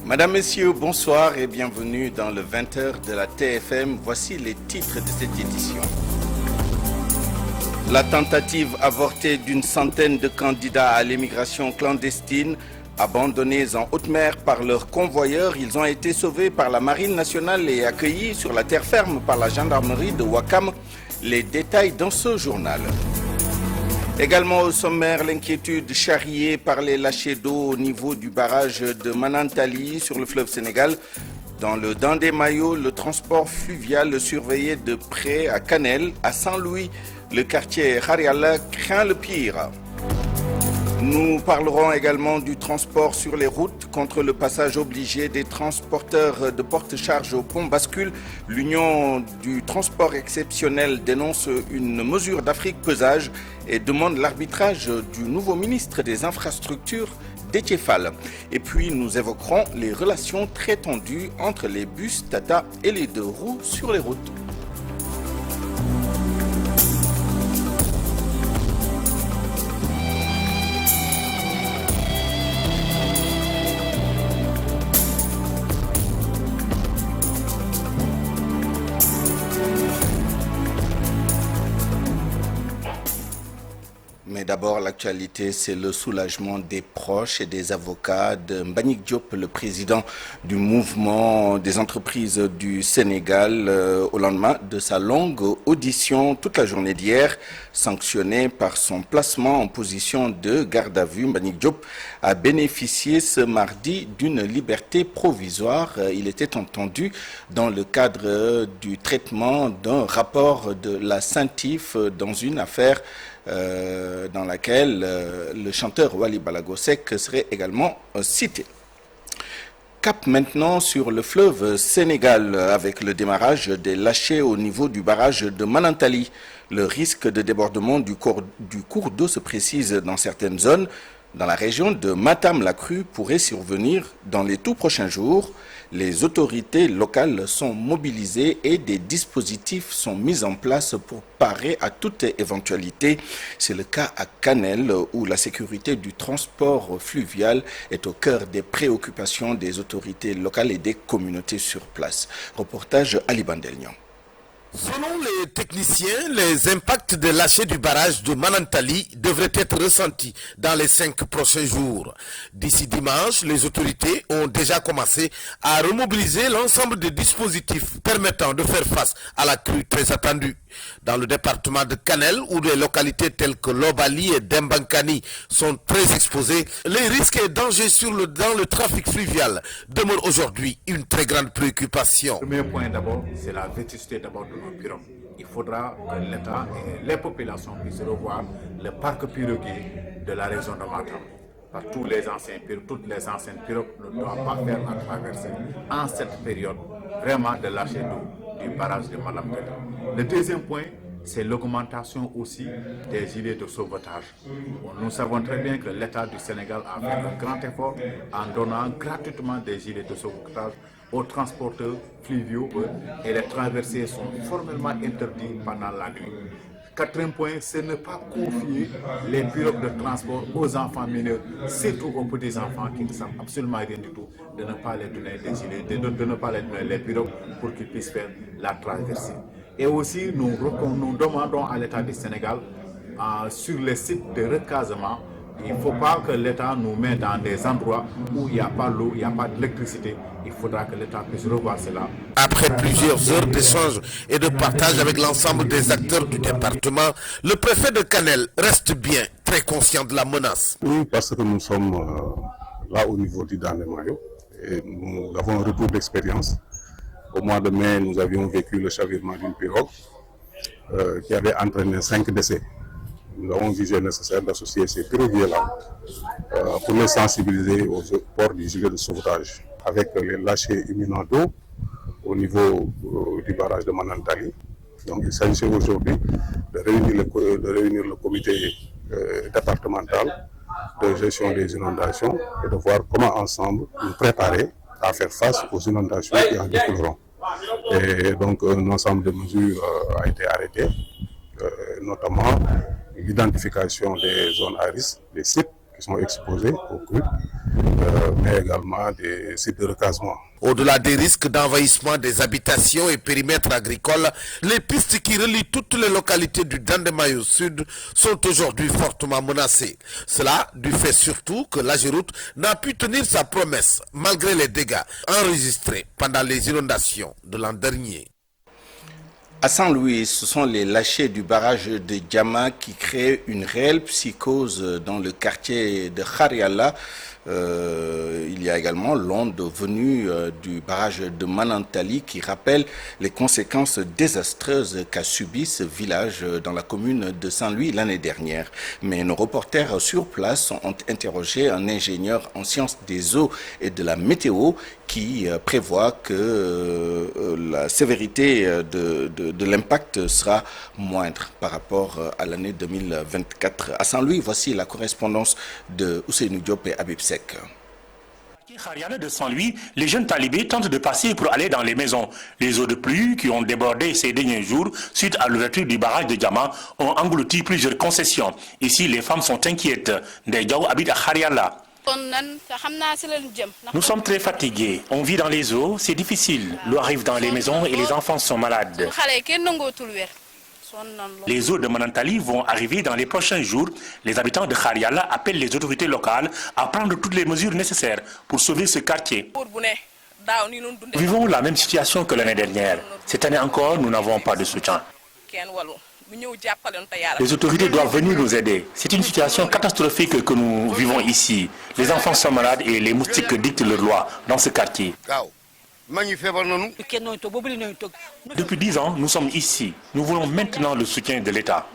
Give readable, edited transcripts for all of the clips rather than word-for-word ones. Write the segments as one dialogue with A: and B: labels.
A: Madame, Messieurs, bonsoir et bienvenue dans le 20h de la TFM. Voici les titres de cette édition. La tentative avortée d'une centaine de candidats à l'émigration clandestine, abandonnés en haute mer par leurs convoyeurs, ils ont été sauvés par la Marine nationale et accueillis sur la terre ferme par la gendarmerie de Ouakam. Les détails dans ce journal. Également au sommaire, l'inquiétude charriée par les lâchers d'eau au niveau du barrage de Manantali sur le fleuve Sénégal. Dans le Dandé-Mayo, le transport fluvial surveillé de près à Canel, à Saint-Louis. Le quartier Hariala craint le pire. Nous parlerons également du transport sur les routes contre le passage obligé des transporteurs de porte-charges au pont bascule. L'Union du transport exceptionnel dénonce une mesure d'Afrique-pesage et demande l'arbitrage du nouveau ministre des Infrastructures, Déthié Fall. Et puis nous évoquerons les relations très tendues entre les bus Tata et les deux roues sur les routes. Mais d'abord, l'actualité, c'est le soulagement des proches et des avocats de Mbagnick Diop, le président du mouvement des entreprises du Sénégal, au lendemain de sa longue audition toute la journée d'hier, sanctionné par son placement en position de garde à vue. Mbagnick Diop a bénéficié ce mardi d'une liberté provisoire. Il était entendu dans le cadre du traitement d'un rapport de la CENTIF dans une affaire dans laquelle le chanteur Wally Balago Seck serait également cité. Cap maintenant sur le fleuve Sénégal avec le démarrage des lâchers au niveau du barrage de Manantali. Le risque de débordement du cours d'eau se précise dans certaines zones. Dans la région de Matam-la-Crue pourrait survenir dans les tout prochains jours. Les autorités locales sont mobilisées et des dispositifs sont mis en place pour parer à toute éventualité. C'est le cas à Canel où la sécurité du transport fluvial est au cœur des préoccupations des autorités locales et des communautés sur place. Reportage Ali Bandelnian.
B: Selon les techniciens, les impacts de lâcher du barrage de Manantali devraient être ressentis dans les 5 prochains jours. D'ici dimanche, les autorités ont déjà commencé à remobiliser l'ensemble des dispositifs permettant de faire face à la crue très attendue. Dans le département de Canel, où des localités telles que Lobali et Dembankani sont très exposées, les risques et dangers dans le trafic fluvial demeurent aujourd'hui une très grande préoccupation.
C: Le premier point d'abord, c'est la vétusté d'abord de nos pirogues. Il faudra que l'État et les populations puissent revoir le parc piroguier de la région de Matam. Par toutes les anciennes pirogues ne doivent pas faire la traversée en cette période vraiment de lâcher d'eau du barrage de Manantali. Le deuxième point, c'est l'augmentation aussi des gilets de sauvetage. Nous savons très bien que l'État du Sénégal a fait un grand effort en donnant gratuitement des gilets de sauvetage aux transporteurs fluviaux et les traversées sont formellement interdites pendant la nuit. Quatrième point, c'est ne pas confier les pirogues de transport aux enfants mineurs, surtout aux petits-enfants qui ne savent absolument rien du tout, de ne pas les donner des gilets, de ne pas les donner les pirogues pour qu'ils puissent faire la traversée. Et aussi, nous demandons à l'État du Sénégal, sur les sites de recasement, il ne faut pas que l'État nous mette dans des endroits où il n'y a pas l'eau, il n'y a pas d'électricité. Il faudra que l'État puisse revoir cela.
B: Après plusieurs heures d'échanges et de partage avec l'ensemble des acteurs du département, le préfet de Canel reste bien très conscient de la menace.
D: Oui, parce que nous sommes là au niveau du Dandé-Mayo et nous avons un retour d'expérience. Au mois de mai, nous avions vécu le chavirement d'une pirogue qui avait entraîné 5 décès. Nous avons jugé nécessaire d'associer ces piroguiers-là pour les sensibiliser au port du gilet de sauvetage avec les lâchers imminents d'eau au niveau du barrage de Manantali. Donc il s'agissait aujourd'hui de réunir le comité départemental de gestion des inondations et de voir comment ensemble nous préparer à faire face aux inondations qui en découleront. Et donc un ensemble de mesures a été arrêté, notamment l'identification des zones à risque, des sites qui sont exposés aux crues, mais également des sites de recasement.
B: Au-delà des risques d'envahissement des habitations et périmètres agricoles, les pistes qui relient toutes les localités du Dandemayo Sud sont aujourd'hui fortement menacées. Cela du fait surtout que l'Ageroute n'a pu tenir sa promesse malgré les dégâts enregistrés pendant les inondations de l'an dernier.
A: À Saint-Louis, ce sont les lâchers du barrage de Diama qui créent une réelle psychose dans le quartier de Khariala. Il y a également l'onde venue du barrage de Manantali qui rappelle les conséquences désastreuses qu'a subi ce village dans la commune de Saint-Louis l'année dernière. Mais nos reporters sur place ont interrogé un ingénieur en sciences des eaux et de la météo qui prévoit que la sévérité de l'impact sera moindre par rapport à l'année 2024. À Saint-Louis, voici la correspondance de Ousseynou Diop et Habib Sek.
E: Khariala de Saint-Louis, les jeunes talibés tentent de passer pour aller dans les maisons. Les eaux de pluie qui ont débordé ces derniers jours suite à l'ouverture du barrage de Diama ont englouti plusieurs concessions. Ici, les femmes sont inquiètes. Ndeydiaw habite à Khariala. Nous sommes très fatigués. On vit dans les eaux, c'est difficile. L'eau arrive dans les maisons et les enfants sont malades. Les eaux de Manantali vont arriver dans les prochains jours. Les habitants de Khariala appellent les autorités locales à prendre toutes les mesures nécessaires pour sauver ce quartier. Nous vivons la même situation que l'année dernière. Cette année encore, nous n'avons pas de soutien. Les autorités doivent venir nous aider. C'est une situation catastrophique que nous vivons ici. Les enfants sont malades et les moustiques dictent leur loi dans ce quartier. Depuis 10 ans, nous sommes ici. Nous voulons maintenant le soutien de l'État.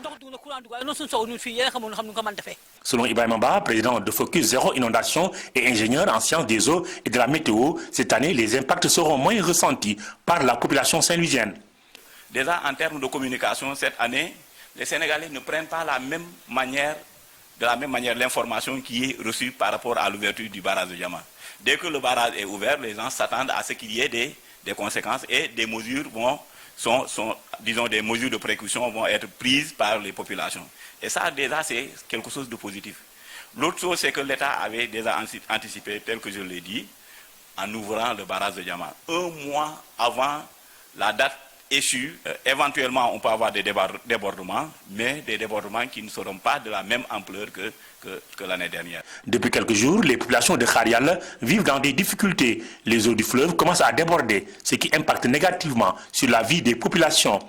E: Selon Ibrahim Amba, président de Focus Zéro Inondation et ingénieur en sciences des eaux et de la météo, cette année, les impacts seront moins ressentis par la population saint-louisienne.
F: Déjà, en termes de communication, cette année, les Sénégalais ne prennent pas de la même manière l'information qui est reçue par rapport à l'ouverture du barrage de Diama. Dès que le barrage est ouvert, les gens s'attendent à ce qu'il y ait des conséquences et des mesures des mesures de précaution vont être prises par les populations. Et ça, déjà, c'est quelque chose de positif. L'autre chose, c'est que l'État avait déjà anticipé, tel que je l'ai dit, en ouvrant le barrage de Diama. 1 mois avant la date échue, éventuellement, on peut avoir des débordements, mais des débordements qui ne seront pas de la même ampleur que l'année dernière.
E: Depuis quelques jours, les populations de Khariala vivent dans des difficultés. Les eaux du fleuve commencent à déborder, ce qui impacte négativement sur la vie des populations.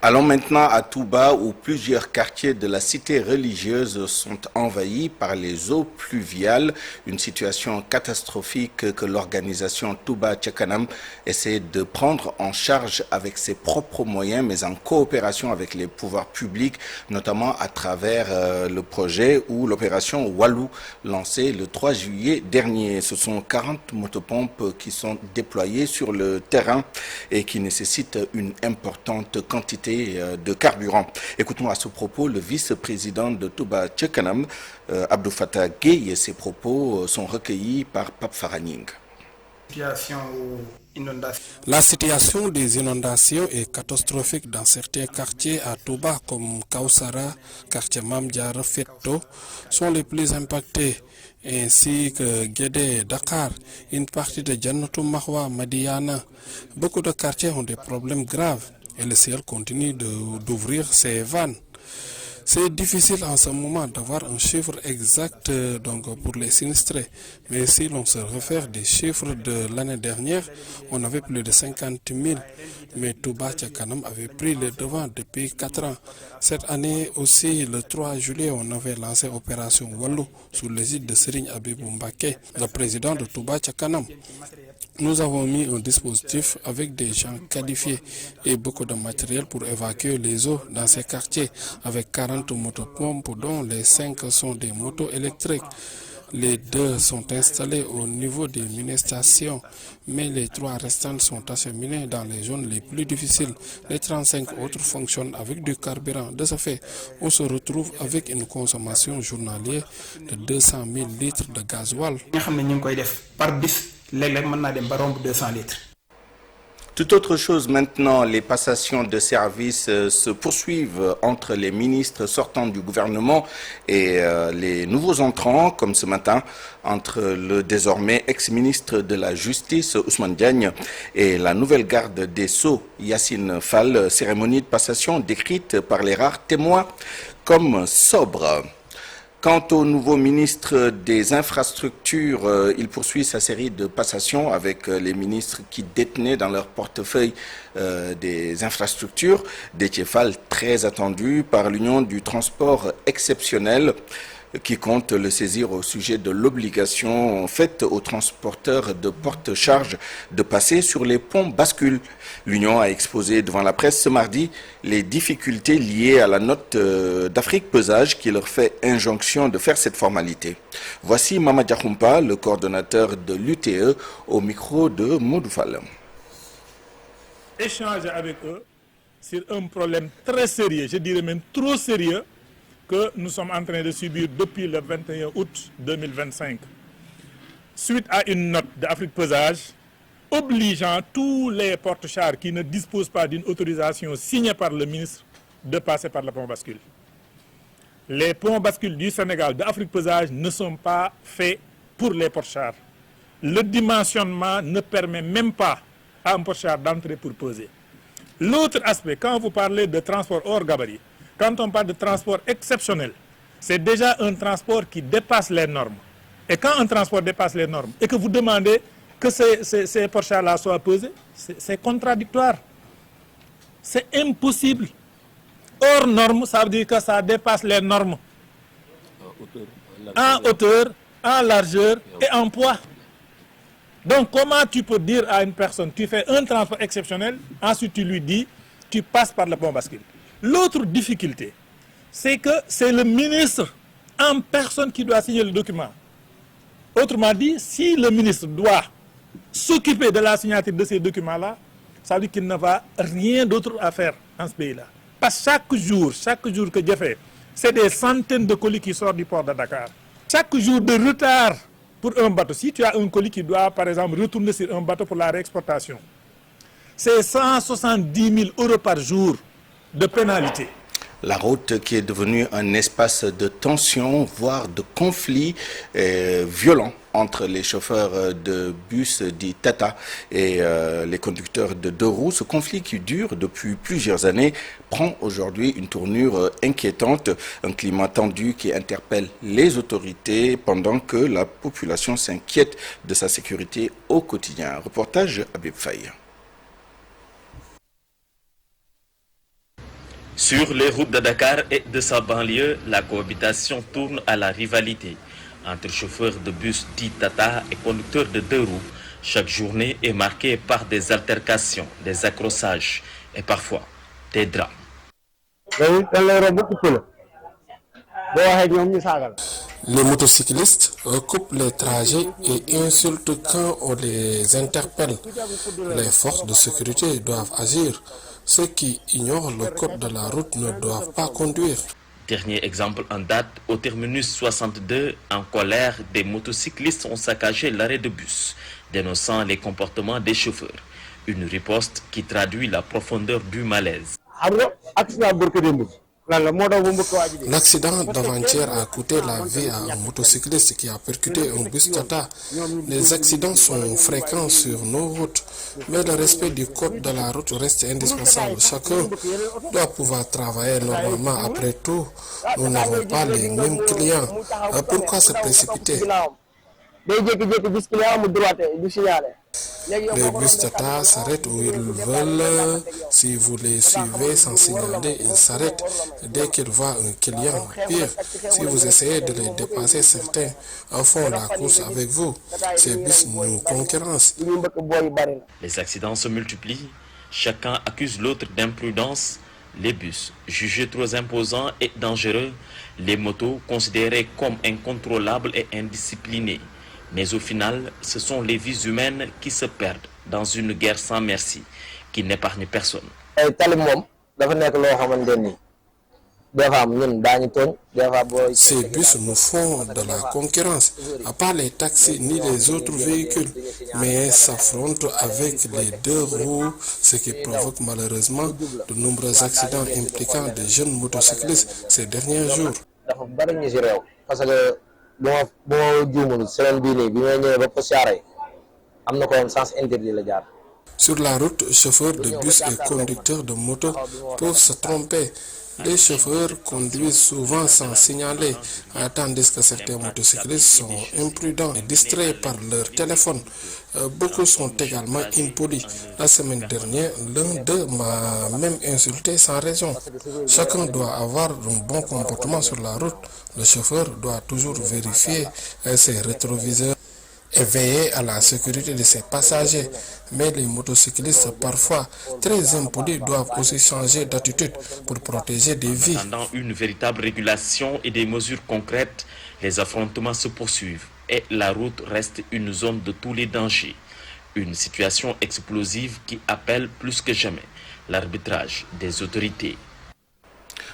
A: Allons maintenant à Touba où plusieurs quartiers de la cité religieuse sont envahis par les eaux pluviales. Une situation catastrophique que l'organisation Touba Ca Kanam essaie de prendre en charge avec ses propres moyens mais en coopération avec les pouvoirs publics, notamment à travers le projet ou l'opération Walou lancée le 3 juillet dernier. Ce sont 40 motopompes qui sont déployées sur le terrain et qui nécessitent une importante quantité de carburant. Écoutons à ce propos le vice-président de Touba Ca Kanam, Abdou Fattah Gueye, et ses propos sont recueillis par Pape Faraning.
G: La situation des inondations est catastrophique dans certains quartiers à Touba comme Kausara, quartier Mamdiara, Fetto sont les plus impactés, ainsi que Guédé, Dakar, une partie de Jannatou Mahwa, Madiana. Beaucoup de quartiers ont des problèmes graves et le ciel continue d'ouvrir ses vannes. C'est difficile en ce moment d'avoir un chiffre exact pour les sinistrés. Mais si l'on se réfère des chiffres de l'année dernière, on avait plus de 50 000. Mais Touba Ca Kanam avait pris le devant depuis 4 ans. Cette année aussi, le 3 juillet, on avait lancé Opération Walou sous l'égide de Serigne Abibou Mbacké, le président de Touba Ca Kanam. Nous avons mis un dispositif avec des gens qualifiés et beaucoup de matériel pour évacuer les eaux dans ces quartiers avec 40 motopompes dont les 5 sont des motos électriques. Les 2 sont installés au niveau des mini-stations, mais les 3 restantes sont acheminées dans les zones les plus difficiles. Les 35 autres fonctionnent avec du carburant. De ce fait, on se retrouve avec une consommation journalière de 200 000 litres de gasoil.
A: Tout autre chose maintenant, les passations de services se poursuivent entre les ministres sortants du gouvernement et les nouveaux entrants, comme ce matin, entre le désormais ex-ministre de la Justice, Ousmane Diagne, et la nouvelle garde des Sceaux, Yacine Fall, cérémonie de passation décrite par les rares témoins comme sobre. Quant au nouveau ministre des Infrastructures, il poursuit sa série de passations avec les ministres qui détenaient dans leur portefeuille des infrastructures. Déthié Fall, très attendu par l'Union du transport exceptionnel, qui compte le saisir au sujet de l'obligation faite aux transporteurs de porte-charges de passer sur les ponts bascules. L'Union a exposé devant la presse ce mardi les difficultés liées à la note d'Afrique Pesage qui leur fait injonction de faire cette formalité. Voici Mama Diakhoumpa, le coordonnateur de l'UTE, au micro de Modou Fall.
H: Échanger avec eux sur un problème très sérieux, je dirais même trop sérieux, que nous sommes en train de subir depuis le 21 août 2025. Suite à une note d'Afrique Pesage obligeant tous les porte-chars qui ne disposent pas d'une autorisation signée par le ministre de passer par le pont bascule. Les ponts bascules du Sénégal d'Afrique Pesage ne sont pas faits pour les porte-chars. Le dimensionnement ne permet même pas à un porte-char d'entrer pour peser. L'autre aspect, quand vous parlez de transport hors gabarit, quand on parle de transport exceptionnel, c'est déjà un transport qui dépasse les normes. Et quand un transport dépasse les normes et que vous demandez que ces porte-chars-là soient pesés, c'est contradictoire. C'est impossible. Hors norme, ça veut dire que ça dépasse les normes. En hauteur, en largeur et en poids. Donc comment tu peux dire à une personne, tu fais un transport exceptionnel, ensuite tu lui dis, tu passes par le pont bascule. L'autre difficulté, c'est que c'est le ministre en personne qui doit signer le document. Autrement dit, si le ministre doit s'occuper de la signature de ces documents-là, ça veut dire qu'il ne va rien d'autre à faire dans ce pays-là. Parce que chaque jour que Dieu fait, c'est des centaines de colis qui sortent du port de Dakar. Chaque jour de retard pour un bateau, si tu as un colis qui doit, par exemple, retourner sur un bateau pour la réexportation, c'est 170 000 € par jour de pénalité.
A: La route qui est devenue un espace de tension, voire de conflit violent entre les chauffeurs de bus dits Tata et les conducteurs de deux roues. Ce conflit qui dure depuis plusieurs années prend aujourd'hui une tournure inquiétante. Un climat tendu qui interpelle les autorités pendant que la population s'inquiète de sa sécurité au quotidien. Reportage Habib Faye.
I: Sur les routes de Dakar et de sa banlieue, la cohabitation tourne à la rivalité entre chauffeurs de bus dits Tata et conducteurs de deux roues. Chaque journée est marquée par des altercations, des accrochages et parfois des drames.
G: Les motocyclistes coupent les trajets et insultent quand on les interpelle. Les forces de sécurité doivent agir. Ceux qui ignorent le code de la route ne doivent pas conduire.
I: Dernier exemple en date, au terminus 62, en colère, des motocyclistes ont saccagé l'arrêt de bus, dénonçant les comportements des chauffeurs. Une riposte qui traduit la profondeur du malaise.
G: L'accident d'avant-hier a coûté la vie à un motocycliste qui a percuté un bus Tata. Les accidents sont fréquents sur nos routes, mais le respect du code de la route reste indispensable. Chacun doit pouvoir travailler normalement. Après tout, nous n'avons pas les mêmes clients. Pourquoi se précipiter? Les bus Tata s'arrêtent où ils veulent. Si vous les suivez sans signaler, ils s'arrêtent dès qu'ils voient un client. Pire, si vous essayez de les dépasser, certains font la course avec vous. Ces bus nous concurrencent.
I: Les accidents se multiplient. Chacun accuse l'autre d'imprudence. Les bus jugés trop imposants et dangereux. Les motos considérées comme incontrôlables et indisciplinées. Mais au final, ce sont les vies humaines qui se perdent dans une guerre sans merci, qui n'épargne personne.
G: Ces bus nous font de la concurrence, à part les taxis ni les autres véhicules, mais s'affrontent avec les deux roues, ce qui provoque malheureusement de nombreux accidents impliquant des jeunes motocyclistes ces derniers jours. Sur la route, chauffeurs de bus et conducteurs de moto peuvent se tromper. Les chauffeurs conduisent souvent sans signaler, tandis que certains motocyclistes sont imprudents et distraits par leur téléphone. Beaucoup sont également impolis. La semaine dernière, l'un d'eux m'a même insulté sans raison. Chacun doit avoir un bon comportement sur la route. Le chauffeur doit toujours vérifier ses rétroviseurs et veiller à la sécurité de ses passagers. Mais les motocyclistes, parfois très impolis, doivent aussi changer d'attitude pour protéger des vies.
I: Pendant une véritable régulation et des mesures concrètes, les affrontements se poursuivent et la route reste une zone de tous les dangers. Une situation explosive qui appelle plus que jamais l'arbitrage des autorités.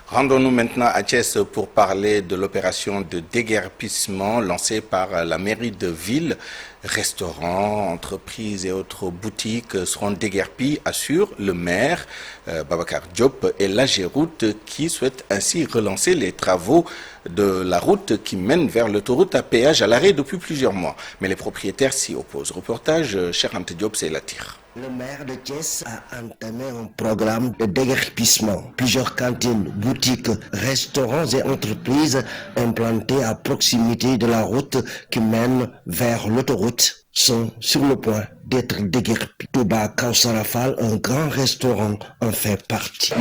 A: Rendons-nous maintenant à Thiès pour parler de l'opération de déguerpissement lancée par la mairie de ville. Restaurants, entreprises et autres boutiques seront déguerpis, assure le maire Babacar Diop et l'AGEROUTE qui souhaite ainsi relancer les travaux de la route qui mène vers l'autoroute à péage à l'arrêt depuis plusieurs mois. Mais les propriétaires s'y opposent. Reportage, Cherante Diop, c'est l'attire.
J: Le maire de Thiès a entamé un programme de déguerpissement. Plusieurs cantines, boutiques, restaurants et entreprises implantées à proximité de la route qui mène vers l'autoroute sont sur le point d'être déguerpis. Touba Kausarafal, un grand restaurant, en fait partie.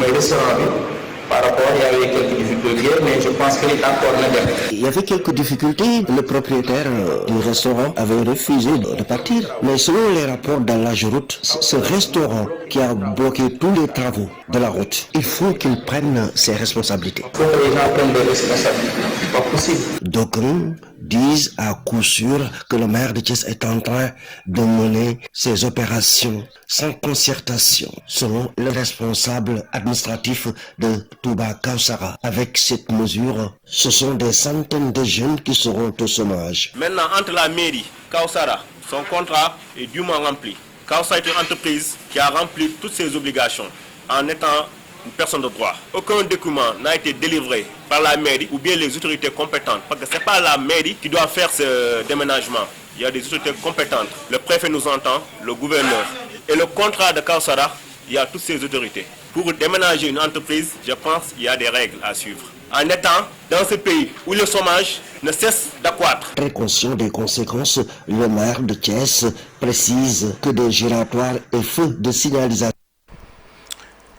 K: Par rapport, il y avait quelques difficultés, mais je pense qu'il est encore négatif.
J: Il y avait quelques difficultés. Le propriétaire du restaurant avait refusé de partir. Mais selon les rapports dans l'AGEROUTE, ce restaurant qui a bloqué tous les travaux de la route, il faut qu'il prenne ses responsabilités.
K: Il faut que les gens prennent des responsabilités. C'est pas possible.
J: D'aucuns disent à coup sûr que le maire de Thiès est en train de mener ses opérations sans concertation, selon le responsable administratif de Touba Kausara. Avec cette mesure, ce sont des centaines de jeunes qui seront au chômage.
L: Maintenant, entre la mairie, Kausara, son contrat est dûment rempli. Kausara est une entreprise qui a rempli toutes ses obligations en étant une personne de droit. Aucun document n'a été délivré par la mairie ou bien les autorités compétentes. Parce que ce n'est pas la mairie qui doit faire ce déménagement. Il y a des autorités compétentes. Le préfet nous entend, le gouverneur. Et le contrat de Kausara, il y a toutes ces autorités. Pour déménager une entreprise, je pense qu'il y a des règles à suivre. En étant dans ce pays où le chômage ne cesse d'accroître.
J: Très conscient des conséquences, le maire de Thiès précise que des giratoires et feux de signalisation.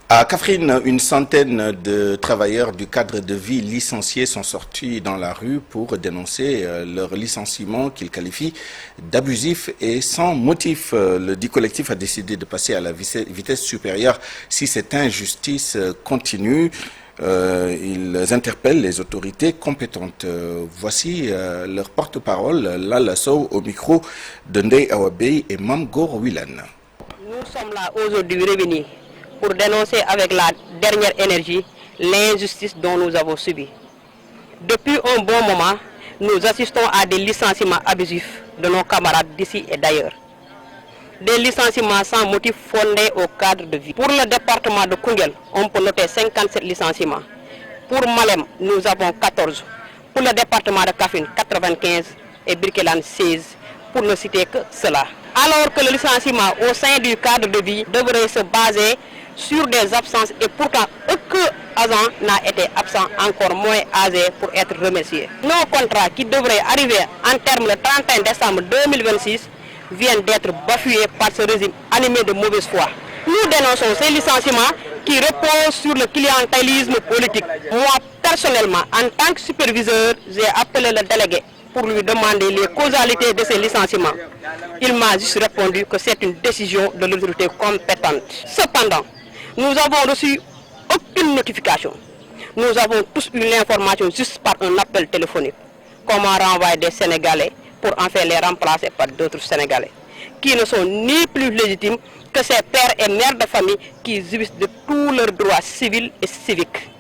A: À Kaffrine, une centaine de travailleurs du cadre de vie licenciés sont sortis dans la rue pour dénoncer leur licenciement qu'ils qualifient d'abusif et sans motif. Le dit collectif a décidé de passer à la vitesse supérieure si cette injustice continue. Ils interpellent les autorités compétentes. Voici leur porte-parole, Lala Sow, au micro de Ndeye Awabey et Mam Goro Wilan.
M: Nous sommes là aujourd'hui réunis pour dénoncer avec la dernière énergie l'injustice dont nous avons subi. Depuis un bon moment, nous assistons à des licenciements abusifs de nos camarades d'ici et d'ailleurs. Des licenciements sans motif fondés au cadre de vie. Pour le département de Koungheul, on peut noter 57 licenciements. Pour Malem, nous avons 14. Pour le département de Kaffrine, 95 et Birkelane, 16, pour ne citer que cela. Alors que le licenciement au sein du cadre de vie devrait se baser sur des absences et pourtant aucun agent n'a été absent, encore moins âgé pour être remercié. Nos contrats qui devraient arriver en termes le 31 décembre 2026 viennent d'être bafoués par ce régime animé de mauvaise foi. Nous dénonçons ces licenciements qui reposent sur le clientélisme politique. Moi, personnellement, en tant que superviseur, j'ai appelé le délégué pour lui demander les causalités de ces licenciements. Il m'a juste répondu que c'est une décision de l'autorité compétente. Cependant, nous avons reçu aucune notification. Nous avons tous eu l'information juste par un appel téléphonique. Comment renvoyer des Sénégalais pour en faire les remplacer par d'autres Sénégalais qui ne sont ni plus légitimes que ces pères et mères de famille qui jouissent de tous leurs droits civils et civiques.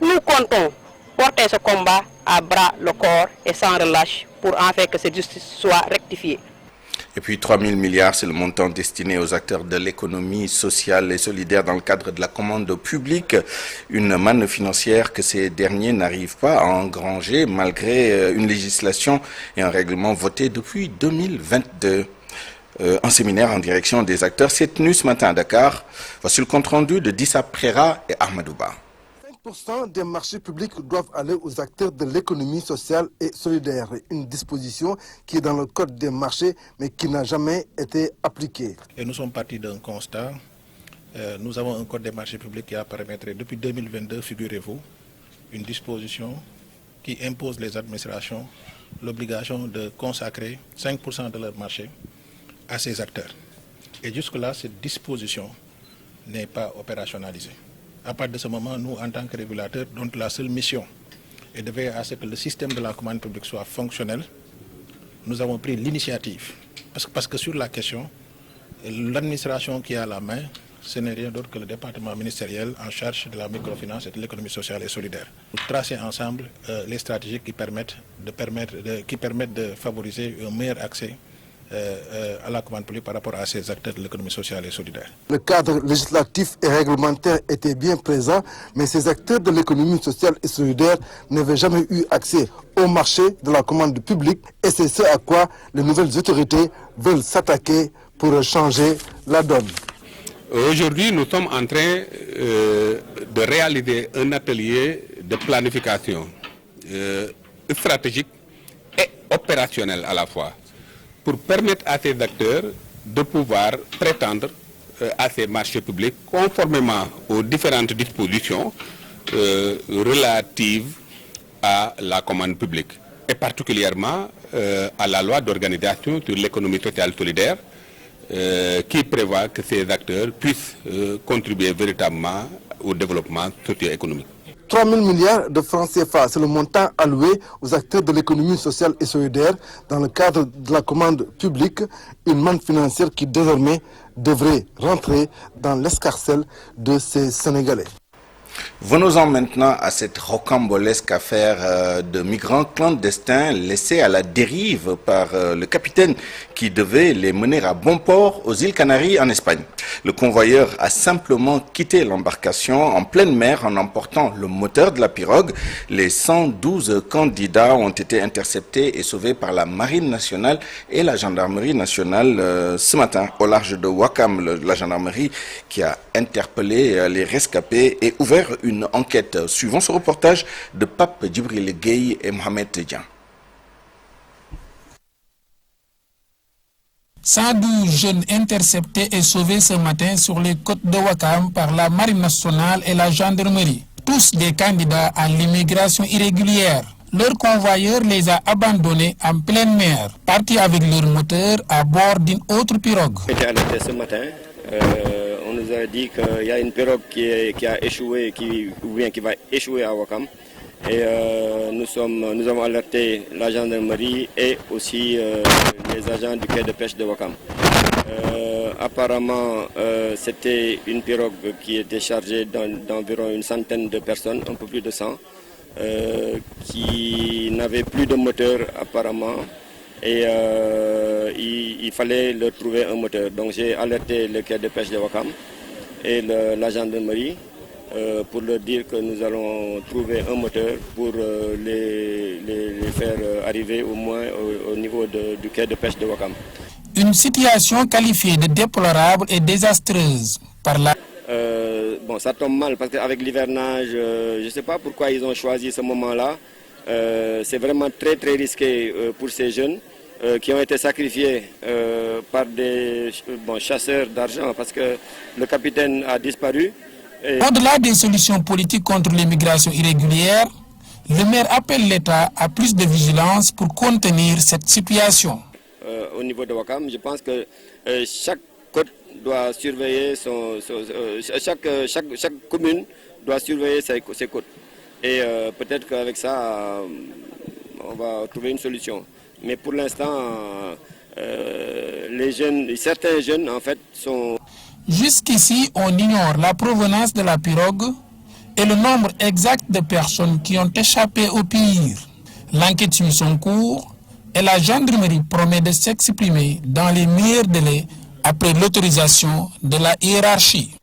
M: Nous comptons porter ce combat à bras le corps et sans relâche pour en faire que cette justice soit rectifiée.
A: Et puis 3 000 milliards, c'est le montant destiné aux acteurs de l'économie sociale et solidaire dans le cadre de la commande publique. Une manne financière que ces derniers n'arrivent pas à engranger malgré une législation et un règlement voté depuis 2022. Un séminaire en direction des acteurs s'est tenu ce matin à Dakar. Voici le compte-rendu de Dissa Prera et Ahmadouba.
N: 5% des marchés publics doivent aller aux acteurs de l'économie sociale et solidaire. Une disposition qui est dans le code des marchés mais qui n'a jamais été appliquée.
O: Et nous sommes partis d'un constat. Nous avons un code des marchés publics qui a paramétré depuis 2022, figurez-vous, une disposition qui impose les administrations l'obligation de consacrer 5% de leur marché à ces acteurs. Et jusque-là, cette disposition n'est pas opérationnalisée. À partir de ce moment, nous, en tant que régulateurs, dont la seule mission est de veiller à ce que le système de la commande publique soit fonctionnel, nous avons pris l'initiative. Parce que sur la question, l'administration qui a la main, ce n'est rien d'autre que le département ministériel en charge de la microfinance et de l'économie sociale et solidaire. Nous tracer ensemble les stratégies qui permettent de favoriser un meilleur accès à la commande publique par rapport à ces acteurs de l'économie sociale et solidaire.
N: Le cadre législatif et réglementaire était bien présent, mais ces acteurs de l'économie sociale et solidaire n'avaient jamais eu accès au marché de la commande publique et c'est ce à quoi les nouvelles autorités veulent s'attaquer pour changer la donne.
P: Aujourd'hui, nous sommes en train de réaliser un atelier de planification stratégique et opérationnelle à la fois, pour permettre à ces acteurs de pouvoir prétendre à ces marchés publics conformément aux différentes dispositions relatives à la commande publique, et particulièrement à la loi d'organisation sur l'économie sociale solidaire, qui prévoit que ces acteurs puissent contribuer véritablement au développement socio-économique.
N: 3 000 milliards de francs CFA, c'est le montant alloué aux acteurs de l'économie sociale et solidaire dans le cadre de la commande publique, une manne financière qui désormais devrait rentrer dans l'escarcelle de ces Sénégalais.
A: Venons-en maintenant à cette rocambolesque affaire de migrants clandestins laissés à la dérive par le capitaine qui devait les mener à bon port aux îles Canaries en Espagne. Le convoyeur a simplement quitté l'embarcation en pleine mer en emportant le moteur de la pirogue. Les 112 candidats ont été interceptés et sauvés par la Marine nationale et la Gendarmerie nationale ce matin au large de Ouakam. La gendarmerie qui a interpellé les rescapés et ouvert une enquête. Suivant ce reportage de Pape Djibril Gueye et Mohamed Dian.
Q: 112 jeunes interceptés et sauvés ce matin sur les côtes de Ouakam par la Marine nationale et la gendarmerie. Tous des candidats à l'immigration irrégulière. Leur convoyeur les a abandonnés en pleine mer, partis avec leur moteur à bord d'une autre pirogue.
L: Ce matin, on nous a dit qu'il y a une pirogue qui a échoué, qui va échouer à Ouakam. Et nous avons alerté la gendarmerie et aussi les agents du quai de pêche de Ouakam. Apparemment, c'était une pirogue qui était chargée d'environ une centaine de personnes, un peu plus de 100, qui n'avaient plus de moteur apparemment. Et il fallait leur trouver un moteur. Donc j'ai alerté le quai de pêche de Ouakam et la gendarmerie pour leur dire que nous allons trouver un moteur pour les faire arriver au moins au niveau du quai de pêche de Ouakam.
Q: Une situation qualifiée de déplorable et désastreuse par la...
L: Bon, ça tombe mal parce qu'avec l'hivernage, je ne sais pas pourquoi ils ont choisi ce moment-là. C'est vraiment très très risqué pour ces jeunes qui ont été sacrifiés par des chasseurs d'argent parce que le capitaine a disparu.
Q: Au-delà des solutions politiques contre l'immigration irrégulière, le maire appelle l'État à plus de vigilance pour contenir cette situation.
L: Au niveau de Ouakam, je pense que chaque côte doit surveiller chaque commune doit surveiller ses côtes. Et peut-être qu'avec ça, on va trouver une solution. Mais pour l'instant, certains jeunes en fait sont...
Q: Jusqu'ici, on ignore la provenance de la pirogue et le nombre exact de personnes qui ont échappé au pire. L'enquête suit son cours et la gendarmerie promet de s'exprimer dans les meilleurs délais après l'autorisation de la hiérarchie.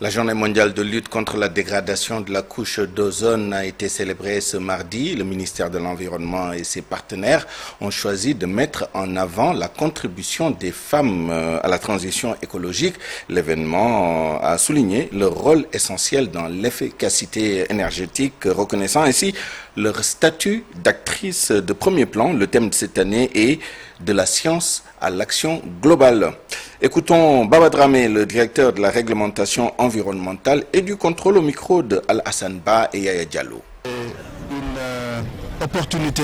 A: La journée mondiale de lutte contre la dégradation de la couche d'ozone a été célébrée ce mardi. Le ministère de l'Environnement et ses partenaires ont choisi de mettre en avant la contribution des femmes à la transition écologique. L'événement a souligné leur rôle essentiel dans l'efficacité énergétique, reconnaissant ainsi leur statut d'actrice de premier plan. Le thème de cette année est de la science à l'action globale. Écoutons Baba Dramé, le directeur de la réglementation environnementale et du contrôle au micro de Al-Hassan Ba et Yaya Diallo.
R: Une opportunité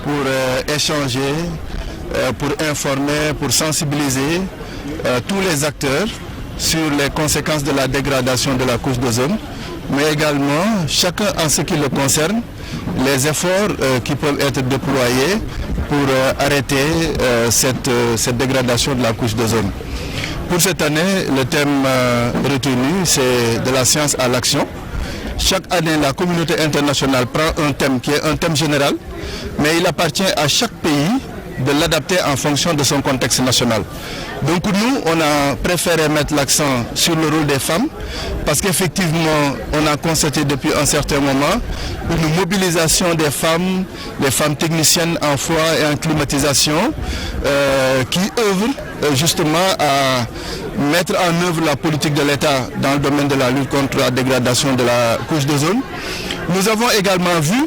R: pour échanger, pour informer, pour sensibiliser tous les acteurs sur les conséquences de la dégradation de la couche d'ozone, mais également chacun en ce qui le concerne, les efforts qui peuvent être déployés pour arrêter cette dégradation de la couche d'ozone. Pour cette année, le thème retenu, c'est de la science à l'action. Chaque année, la communauté internationale prend un thème qui est un thème général, mais il appartient à chaque pays de l'adapter en fonction de son contexte national. Donc nous, on a préféré mettre l'accent sur le rôle des femmes parce qu'effectivement, on a constaté depuis un certain moment une mobilisation des femmes techniciennes en froid et en climatisation qui œuvrent justement à mettre en œuvre la politique de l'État dans le domaine de la lutte contre la dégradation de la couche d'ozone. Nous avons également vu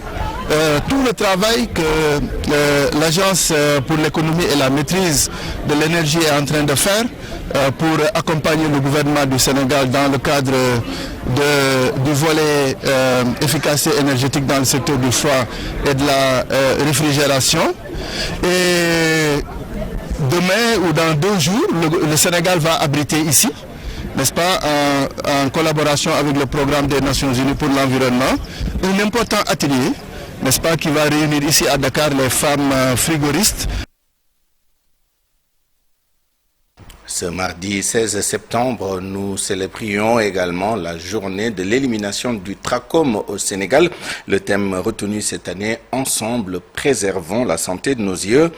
R: tout le travail que l'Agence pour l'économie et la maîtrise de l'énergie est en train de faire pour accompagner le gouvernement du Sénégal dans le cadre du volet efficacité énergétique dans le secteur du froid et de la réfrigération. Et demain ou dans 2 jours, le Sénégal va abriter ici, n'est-ce pas, en collaboration avec le programme des Nations Unies pour l'environnement, un important atelier, n'est-ce pas, qui va réunir ici à Dakar les femmes frigoristes.
A: Ce mardi 16 septembre, nous célébrions également la journée de l'élimination du trachome au Sénégal. Le thème retenu cette année, Ensemble, préservons la santé de nos yeux.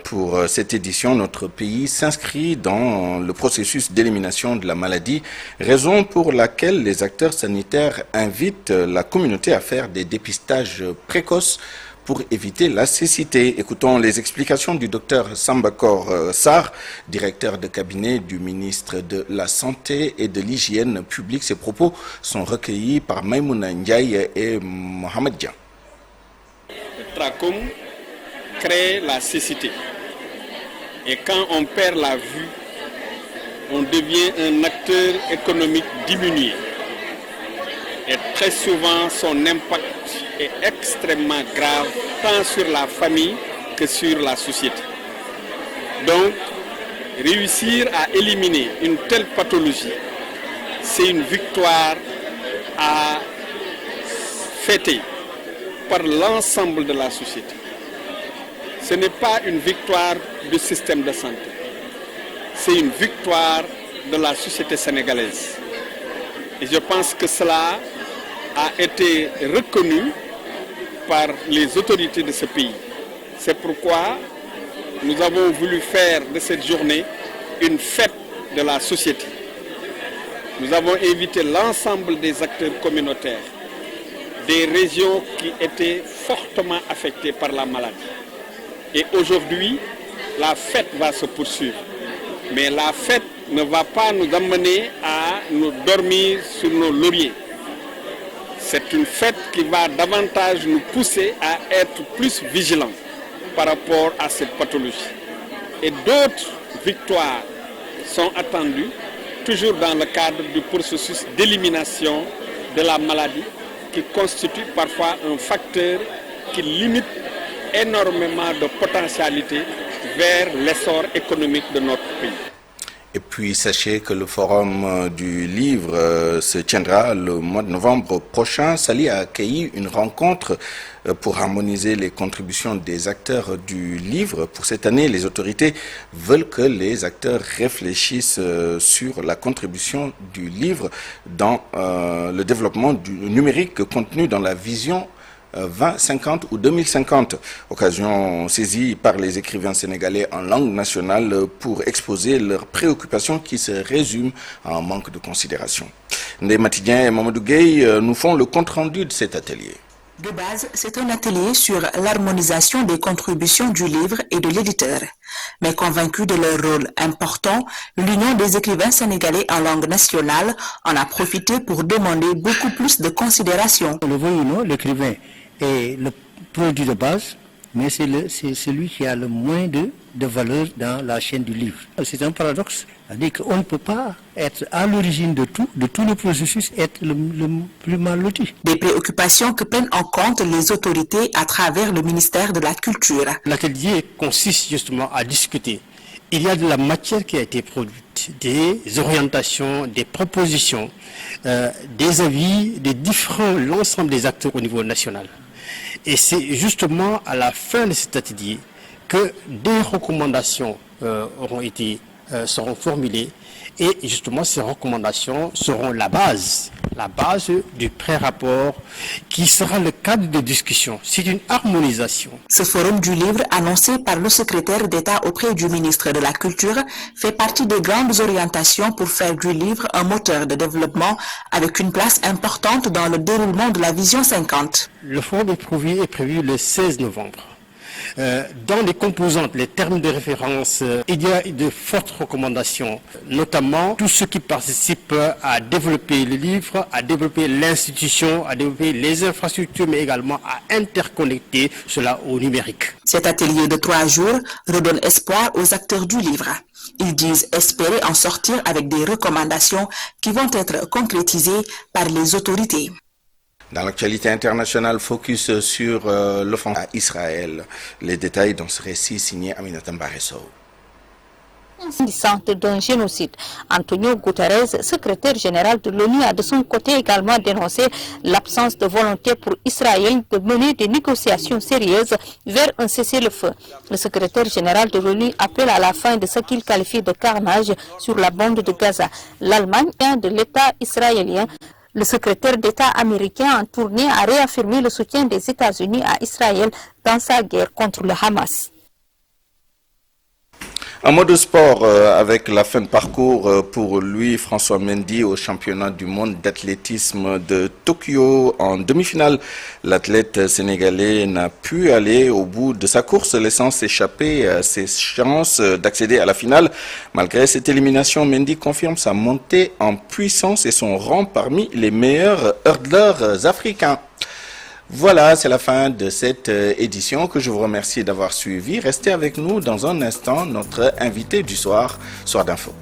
A: Pour cette édition, notre pays s'inscrit dans le processus d'élimination de la maladie, raison pour laquelle les acteurs sanitaires invitent la communauté à faire des dépistages précoces pour éviter la cécité. Écoutons les explications du docteur Sambakor Sarr, directeur de cabinet du ministre de la Santé et de l'Hygiène publique. Ces propos sont recueillis par Maïmouna Ndiaye et Mohamed Dia.
S: Le trachome crée la cécité. Et quand on perd la vue, on devient un acteur économique diminué. Et très souvent, son impact est extrêmement grave, tant sur la famille que sur la société. Donc, réussir à éliminer une telle pathologie, c'est une victoire à fêter par l'ensemble de la société. Ce n'est pas une victoire du système de santé, c'est une victoire de la société sénégalaise. Et je pense que cela a été reconnu par les autorités de ce pays. C'est pourquoi nous avons voulu faire de cette journée une fête de la société. Nous avons invité l'ensemble des acteurs communautaires des régions qui étaient fortement affectées par la maladie. Et aujourd'hui, la fête va se poursuivre. Mais la fête ne va pas nous amener à nous dormir sur nos lauriers. C'est une fête qui va davantage nous pousser à être plus vigilants par rapport à cette pathologie. Et d'autres victoires sont attendues, toujours dans le cadre du processus d'élimination de la maladie, qui constitue parfois un facteur qui limite énormément de potentialité vers l'essor économique de notre pays.
A: Et puis sachez que le forum du livre se tiendra le mois de novembre prochain. Sali a accueilli une rencontre pour harmoniser les contributions des acteurs du livre. Pour cette année, les autorités veulent que les acteurs réfléchissent sur la contribution du livre dans le développement du numérique contenu dans la vision 2050 ou 2050, occasion saisie par les écrivains sénégalais en langue nationale pour exposer leurs préoccupations qui se résument à un manque de considération. Ndeye Matidien et Mamadou Gueye nous font le compte-rendu de cet atelier.
T: De base, c'est un atelier sur l'harmonisation des contributions du livre et de l'éditeur. Mais convaincu de leur rôle important, l'Union des écrivains sénégalais en langue nationale en a profité pour demander beaucoup plus de considération.
U: Le veuille ou non, l'écrivain est le produit de base, mais c'est celui qui a le moins de valeur dans la chaîne du livre. C'est un paradoxe. C'est-à-dire qu'on ne peut pas être à l'origine de tout le processus, être le plus mal loti.
T: Des préoccupations que prennent en compte les autorités à travers le ministère de la Culture.
U: L'atelier consiste justement à discuter. Il y a de la matière qui a été produite, des orientations, des propositions, des avis, l'ensemble des acteurs au niveau national. Et c'est justement à la fin de cet atelier que des recommandations seront formulées et justement ces recommandations seront la base du pré-rapport qui sera le cadre de discussion. C'est une harmonisation.
T: Ce forum du livre annoncé par le secrétaire d'État auprès du ministre de la Culture fait partie des grandes orientations pour faire du livre un moteur de développement avec une place importante dans le déroulement de la vision 50.
U: Le forum est prévu le 16 novembre. Dans les composantes, les termes de référence, il y a de fortes recommandations, notamment tous ceux qui participent à développer le livre, à développer l'institution, à développer les infrastructures, mais également à interconnecter cela au numérique.
T: Cet atelier de 3 jours redonne espoir aux acteurs du livre. Ils disent espérer en sortir avec des recommandations qui vont être concrétisées par les autorités.
A: Dans l'actualité internationale, focus sur l'offensive à Israël. Les détails dans ce récit signé Aminata Mbaresso.
V: D'un génocide. Antonio Guterres, secrétaire général de l'ONU, a de son côté également dénoncé l'absence de volonté pour Israël de mener des négociations sérieuses vers un cessez-le-feu. Le secrétaire général de l'ONU appelle à la fin de ce qu'il qualifie de carnage sur la bande de Gaza. L'Allemagne vient de l'État israélien. Le secrétaire d'État américain en tournée a réaffirmé le soutien des États-Unis à Israël dans sa guerre contre le Hamas.
A: En mode sport, avec la fin de parcours pour lui, François Mendy, au championnat du monde d'athlétisme de Tokyo. En demi-finale, l'athlète sénégalais n'a pu aller au bout de sa course, laissant s'échapper ses chances d'accéder à la finale. Malgré cette élimination, Mendy confirme sa montée en puissance et son rang parmi les meilleurs hurdlers africains. Voilà, c'est la fin de cette édition que je vous remercie d'avoir suivi. Restez avec nous dans un instant, notre invité du soir, Soir d'info.